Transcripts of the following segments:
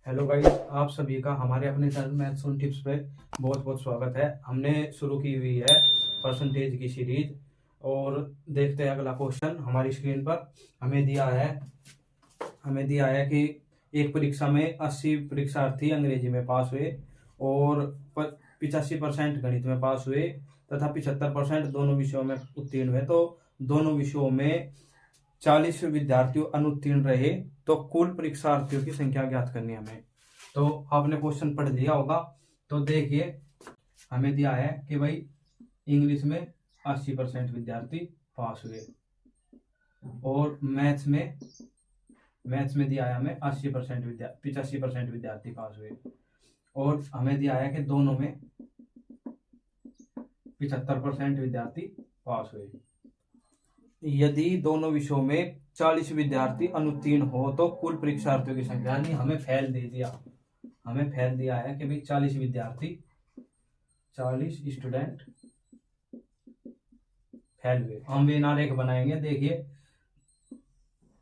Hello guys, आप सभी का हमारे अपने चैनल मैथ्स ऑन टिप्स पे बहुत बहुत स्वागत है। हमने शुरू की हुई है परसेंटेज की सीरीज। और देखते हैं अगला क्वेश्चन हमारी स्क्रीन पर। हमें दिया है हमें दिया है कि एक परीक्षा में 80 परीक्षार्थी अंग्रेजी में पास हुए और 85% गणित में पास हुए तथा 75% दोनों विषयों में उत्तीर्ण हुए। तो दोनों विषयों में 40 विद्यार्थी अनुत्तीर्ण रहे, तो कुल परीक्षार्थियों की संख्या ज्ञात करनी है हमें। तो आपने क्वेश्चन पढ़ लिया होगा। तो देखिए, हमें दिया है कि भाई इंग्लिश में 80% विद्यार्थी पास हुए और मैथ्स में दिया है हमें 80% 85% विद्यार्थी पास हुए। और हमें दिया है कि दोनों में 75% विद्यार्थी पास हुए। यदि दोनों विषयों में 40 विद्यार्थी अनुत्तीर्ण हो तो कुल परीक्षार्थियों की संख्या, यानी हमें फेल दिया है कि भाई 40 स्टूडेंट फेल हुए। हम वेन आरेख बनाएंगे। देखिए,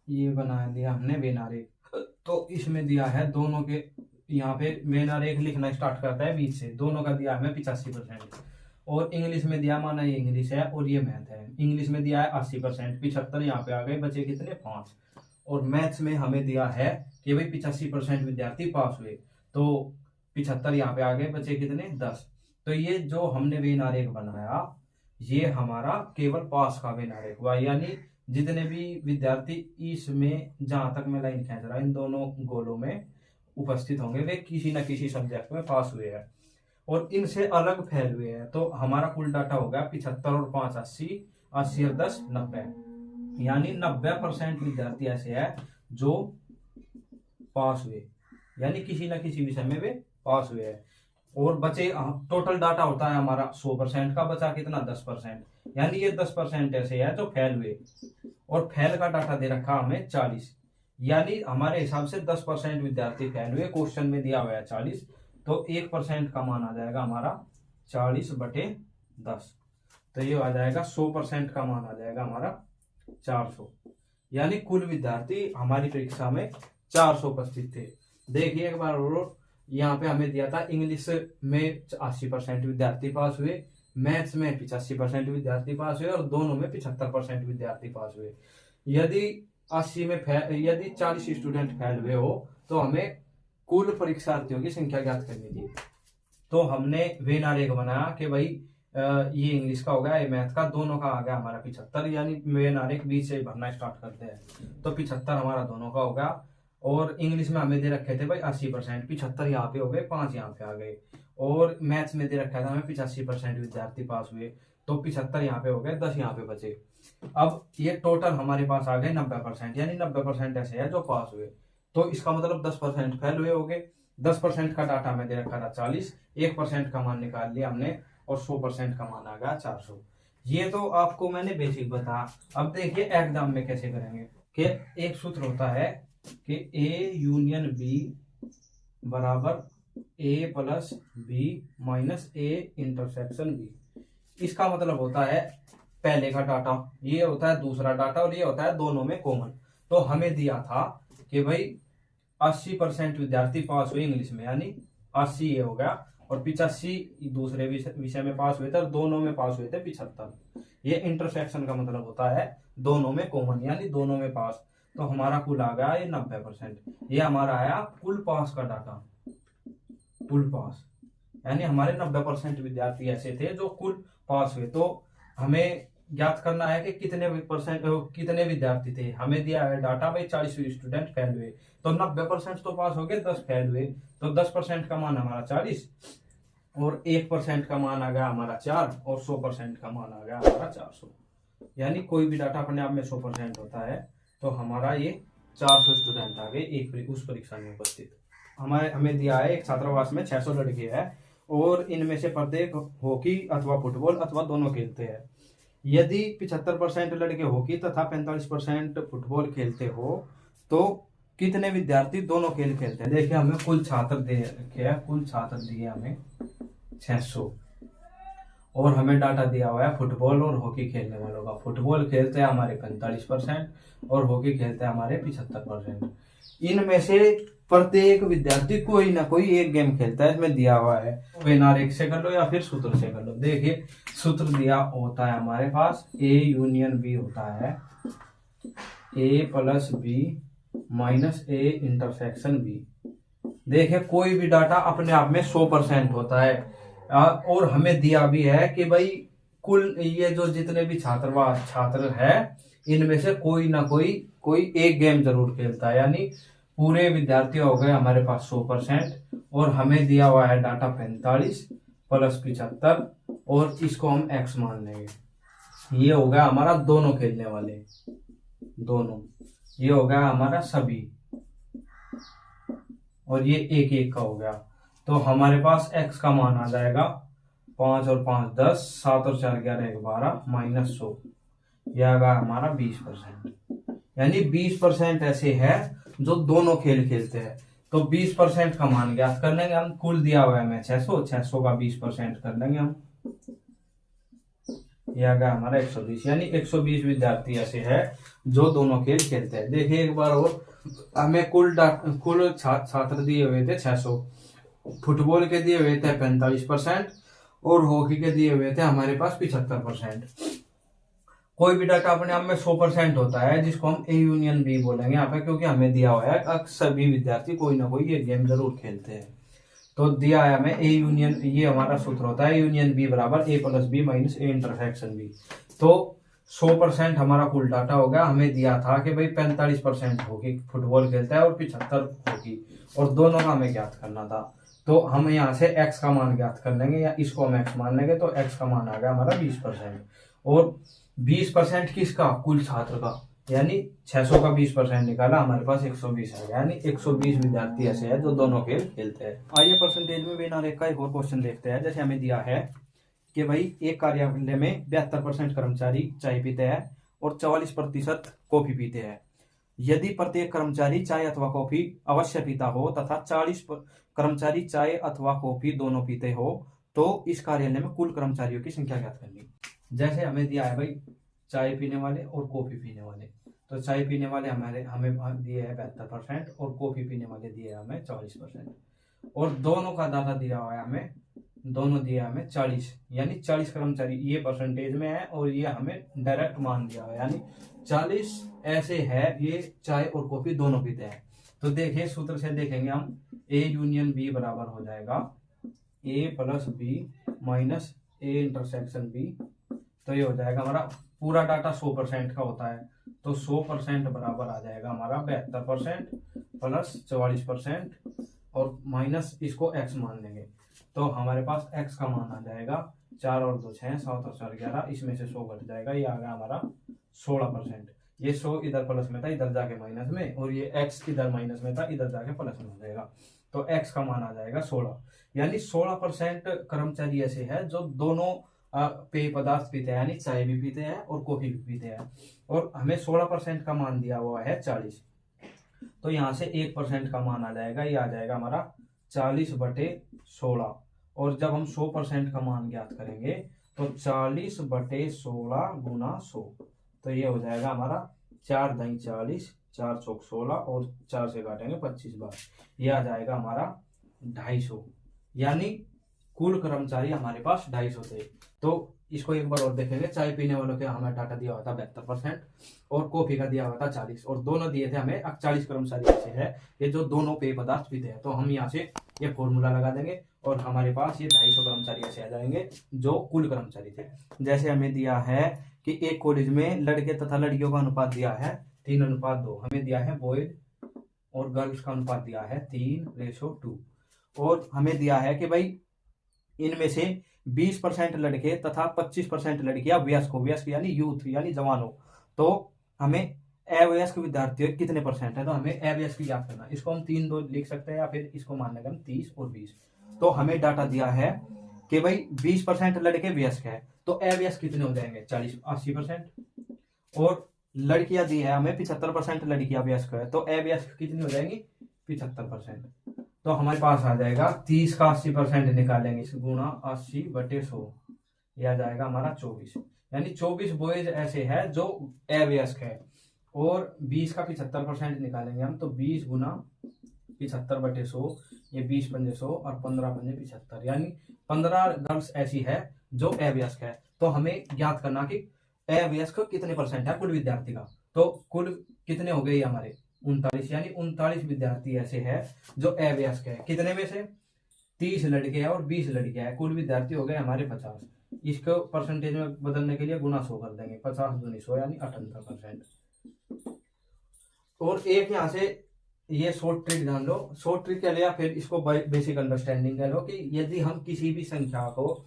ये बना दिया हमने वेन आरेख। तो इसमें दिया है दोनों के, यहाँ पे वेन आरेख लिखना स्टार्ट करता है बीच से। दोनों का दिया हमें 85%। और इंग्लिश में दिया, माना ये इंग्लिश है और ये मैथ है। इंग्लिश में दिया है 80%, 75 यहाँ पे आ गए, बचे कितने 5। और मैथ्स में हमें दिया है कि भाई 85% विद्यार्थी पास हुए, तो 75 यहाँ पे आ गए, बचे कितने 10। तो ये जो हमने वेन आरेख बनाया, ये हमारा केवल पास का वेन आरेख हुआ। यानी जितने भी विद्यार्थी इसमें, जहां तक मैं लाइन खींच रहा हूं, इन दोनों गोलों में उपस्थित होंगे, वे किसी न किसी सब्जेक्ट में पास हुए हैं और इनसे अलग फेल हुए हैं। तो हमारा कुल डाटा होगा 75 और 5 80, 80 और 10 90। यानी 90% विद्यार्थी ऐसे है जो पास हुए, यानी किसी न किसी विषय में वे पास हुए हैं। और बचे, टोटल डाटा होता है हमारा 100% का, बचा कितना 10%। यानी ये 10% ऐसे है जो फेल हुए। और फेल का डाटा दे रखा हमें 40, यानी हमारे हिसाब से 10% विद्यार्थी फेल हुए। क्वेश्चन में दिया हुआ है 40, तो 1% का मान आ जाएगा हमारा 40/10। तो ये आ जाएगा 100% का मान आ जाएगा हमारा 400। यानी कुल विद्यार्थी हमारी परीक्षा में 400 उपस्थित थे। देखिए एक बार और, यहाँ पे हमें दिया था इंग्लिश में 80% विद्यार्थी पास हुए, मैथ्स में 85% विद्यार्थी पास हुए और दोनों में 75% विद्यार्थी पास हुए। यदि 80 में यदि 40 स्टूडेंट फेल हुए हो तो हमें कुल परीक्षार्थियों की संख्या ज्ञात करनी थी। तो हमने वेन आरेख बनाया कि भाई ये इंग्लिश का हो गया, ये मैथ का, दोनों का आ गया हमारा 75। यानी वेन आरेख बीच से भरना स्टार्ट करते हैं। तो 75 हमारा दोनों का होगा। और इंग्लिश में हमें दे रखे थे भाई 80%, 75 यहाँ पे हो गए, 5 यहाँ पे आ गए। और मैथ्स में दे रखा था हमें 85% विद्यार्थी पास हुए, तो 75 यहाँ पे हो गए, 10 यहाँ पे बचे। अब ये टोटल हमारे पास आ गए 90%, यानी 90% ऐसे है जो पास हुए। तो इसका मतलब 10% फेल हुए हो गए। 10% का डाटा हमें दे रखा था 40, 1% का मान निकाल लिया हमने और 100% का मान आ गया 400। ये तो आपको मैंने बेसिक बताया। अब देखिए एग्जाम में कैसे करेंगे। कि एक सूत्र होता है कि ए यूनियन बी बराबर A plus B minus A intersection B. इसका मतलब होता है पहले का डाटा, ये होता है दूसरा डाटा और ये होता है दोनों में कॉमन। तो हमें दिया था कि भाई 80% विद्यार्थी पास हुए इंग्लिश में, यानी 80 ये हो गया, और 85 दूसरे विषय में पास हुए थे और दोनों में पास हुए थे 75। ये इंटरसेक्शन का मतलब होता है दोनों में कॉमन, यानी दोनों में पास। तो हमारा कुल आ गया ये 90%। ये हमारा आया कुल पास का डाटा, कुल पास, यानी हमारे 90% विद्यार्थी ऐसे थे जो कुल पास हुए। तो हमें ज्ञात करना है कि कितने विद्यार्थी थे। हमें दिया है डाटा भाई 40 स्टूडेंट फेल हुए, तो 90% तो पास हो गए, 10 फेल हुए। तो 10% का मान हमारा 40 और 1% का मान आ गया हमारा 4 और 100% का मान आ गया हमारा 400। यानी कोई भी डाटा अपने आप में 100% होता है। तो हमारा ये 400 स्टूडेंट आ गए उस परीक्षा में उपस्थित। हमें दिया है एक छात्रावास में 600 लड़के हैं और इनमें से प्रत्येक हॉकी अथवा फुटबॉल अथवा दोनों खेलते हैं। यदि 75% लड़के हॉकी तथा 45% फुटबॉल खेलते हो तो कितने विद्यार्थी दोनों खेल खेलते हैं। देखिए हमें कुल छात्र दे रखे हैं, कुल छात्र दिए हमें 600 और हमें डाटा दिया हुआ है फुटबॉल और हॉकी खेलने वालों का। फुटबॉल खेलते हैं हमारे 45% और हॉकी खेलते हैं हमारे 75%। इनमें से प्रत्येक विद्यार्थी कोई ना कोई एक गेम खेलता है, इसमें दिया हुआ है। वेनारेक से कर लो या फिर सूत्र से कर लो। देखिए सूत्र दिया होता है हमारे पास ए यूनियन बी होता है A plus B minus A intersection B. देखिए कोई भी डाटा अपने आप में 100% होता है और हमें दिया भी है कि भाई कुल ये जो जितने भी छात्र है इनमें से कोई ना कोई एक गेम जरूर खेलता है, यानी पूरे विद्यार्थी हो गए हमारे पास 100% और हमें दिया हुआ है डाटा 45 प्लस 75 और इसको हम x मान लेंगे। ये हो गया हमारा दोनों खेलने वाले, दोनों ये हो गया हमारा सभी और ये एक एक का हो गया। तो हमारे पास x का मान आ जाएगा 5 और 5 10, 7 और 4 11 12 माइनस 100, यह आ गया हमारा 20%। यानी 20% ऐसे है जो दोनों खेल खेलते हैं। तो 20% का मान ज्ञात कर लेंगे हम। कुल दिया हुआ है हमें 600 का 20% कर लेंगे हम, यह आ गया हमारा 120। यानी 120 विद्यार्थी ऐसे है जो दोनों खेल खेलते हैं। देखिए एक बार और, हमें कुल छात्र दिए हुए थे 600, फुटबॉल के दिए हुए थे 45% और हॉकी के दिए हुए थे हमारे पास 75%। कोई भी डाटा अपने आप में 100% होता है जिसको हम ए यूनियन बी बोलेंगे यहाँ पे, क्योंकि हमें दिया हुआ है सभी विद्यार्थी कोई ना कोई ये गेम जरूर खेलते हैं। तो दिया है हमें ए यूनियन, ये हमारा सूत्र होता है यूनियन बी बराबर A plus B minus A intersection B. तो 100% हमारा कुल डाटा हो गया। हमें दिया था कि भाई 45% हॉकी फुटबॉल खेलता है और 75 हॉकी, और दोनों का हमें ज्ञात करना था। तो हम यहाँ से x का मान ज्ञात कर लेंगे या इसको हम x मान लेंगे। तो x का मान आ गया हमारा 20% और 20% किसका, कुल छात्र का, यानी 600 का 20% निकाला हमारे पास 120 आ गया। यानी 120 विद्यार्थी ऐसे है जो दोनों खेल खेलते हैं। आइए परसेंटेज में बिना रेखा एक और क्वेश्चन देखते हैं। जैसे हमें दिया है कि भाई एक कार्यालय में 72% कर्मचारी चाय पीते हैं और 44% कॉफी पीते हैं। यदि प्रत्येक कर्मचारी चाय अथवा कॉफी अवश्य पीता हो तथा 40 कर्मचारी चाय अथवा कॉफी दोनों पीते हो, तो इस कार्यालय में कुल कर्मचारियों की संख्या ज्ञात करनी। जैसे हमें दिया है भाई चाय पीने वाले और कॉफी पीने वाले, तो चाय पीने वाले हमें दिए है 72% और कॉफी पीने वाले दिए हमें 40%, और दोनों का डाटा दिया हुआ है हमें, दोनों दिया हमें 40, यानी 40 कर्मचारी ये परसेंटेज में है और ये हमें डायरेक्ट मान दिया हुआ है, यानी 40 ऐसे है ये चाय और कॉफी दोनों पीते हैं। तो देखिए सूत्र से देखेंगे हम, ए यूनियन बी बराबर हो जाएगा A plus B minus A intersection B. तो ये हो जाएगा हमारा पूरा डाटा 100% का होता है, तो 100% बराबर आ जाएगा हमारा 72% प्लस 44% और माइनस इसको x मान लेंगे। तो हमारे पास x का मान आ जाएगा 4 और 2 6, 7 और 4 11, इसमें से 100 घट जाएगा, ये आ गया हमारा 16%। ये 100 इधर प्लस में था इधर जाके माइनस में, और ये x इधर माइनस में था इधर जाके प्लस में हो जाएगा। तो x का मान आ जाएगा 16, यानी 16% कर्मचारी ऐसे है जो दोनों पेय पदार्थ पीते हैं, यानी चाय भी पीते हैं और कॉफी भी पीते हैं, और हमें 16% का मान दिया हुआ है 40। तो यहाँ से 1% का मान आ जाएगा, ये आ जाएगा हमारा 40/16, और जब हम 100% का मान ज्ञात करेंगे तो 40/16 गुना 100, तो ये हो जाएगा हमारा 4 दूनी 40, 4 चौक 16 और 4 से काटेंगे 25 बार, ये आ जाएगा हमारा 250, यानी कुल कर्मचारी हमारे पास 250 थे। तो इसको एक बार और देखेंगे, चाय पीने वालों के हमें डाटा दिया हुआ था 72% और कॉफी का दिया हुआ था 40, और दोनों दिए थे हमें 40 कर्मचारी ऐसे है ये जो दोनों पेय पदार्थ पीते हैं। तो हम यहाँ से ये फॉर्मूला लगा देंगे और हमारे पास ये 250 कर्मचारी ऐसे आ जाएंगे जो कुल कर्मचारी थे। जैसे हमें दिया है कि एक कॉलेज में लड़के तथा लड़कियों का अनुपात दिया है 3:2, हमें दिया है बॉयज और गर्ल्स का अनुपात दिया है 3:2, और हमें दिया है कि भाई इनमें से 20% लड़के तथा 25% लड़कियां वयस्क यानी यूथ यानी जवान हो। तो हमें अवयस्क विद्यार्थी कितने परसेंट है, तो हमें अवयस्क ज्ञात करना। इसको हम 3-2 लिख सकते हैं या फिर इसको मान लेंगे हम 30 और 20। तो हमें डाटा दिया है कि भाई 20% लड़के वयस्क है, तो अवयस्क कितने हो जाएंगे 80%, और लड़कियां दी है हमें 75% लड़कियां वयस्क है, तो अवयस्क कितनी हो जाएंगी 75%। तो हमारे पास आ जाएगा 30 का 80% निकालेंगे इस गुणा 80/100, यह आ जाएगा हमारा 24, यानी 24 बॉयज ऐसे है जो अवयस्क है, और 20 का 75% निकालेंगे हम, तो 20 गुना 75/100, ये 20 पंजे 100 और 15 पंजे 75, यानी 15 गर्ल्स ऐसी है जो अवयस्क है। तो हमें ज्ञात करना कि अवयस्क कितने परसेंट है कुल विद्यार्थी का। तो कुल कितने हो गए हमारे 39, यानी 39 विद्यार्थी ऐसे है जो अवयस्क है। कितने में से 30 लड़के हैं और 20 लड़कियां हैं, कुल विद्यार्थी हो गए हमारे 50। इसको परसेंटेज में बदलने के लिए गुना 100 कर देंगे, 50 दूनी 100 यानी 78%। और एक यहाँ से ये शॉर्ट ट्रिक जान लो, शॉर्ट ट्रिक के लिए फिर इसको बेसिक अंडरस्टैंडिंग कह लो कि यदि हम किसी भी संख्या को,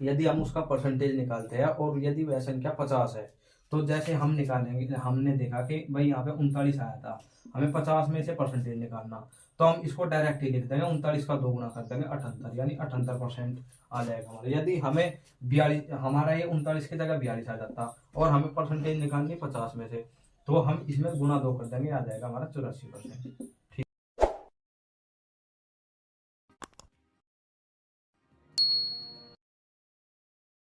यदि हम उसका परसेंटेज निकालते हैं और यदि वह संख्या 50 है, तो जैसे हम निकालेंगे, हमने देखा कि भाई यहाँ पे 39 आया था, हमें 50 में से परसेंटेज निकालना, तो हम इसको डायरेक्ट ही लिख देंगे 39 का 2 गुना कर देंगे 78, यानी 78% आ जाएगा हमारा। यदि हमें 42, हमारा ये 39 की जगह 42 आ जाता और हमें परसेंटेज निकालनी 50 में से, तो हम इसमें गुना 2 कर देंगे, आ जाएगा हमारा 84%।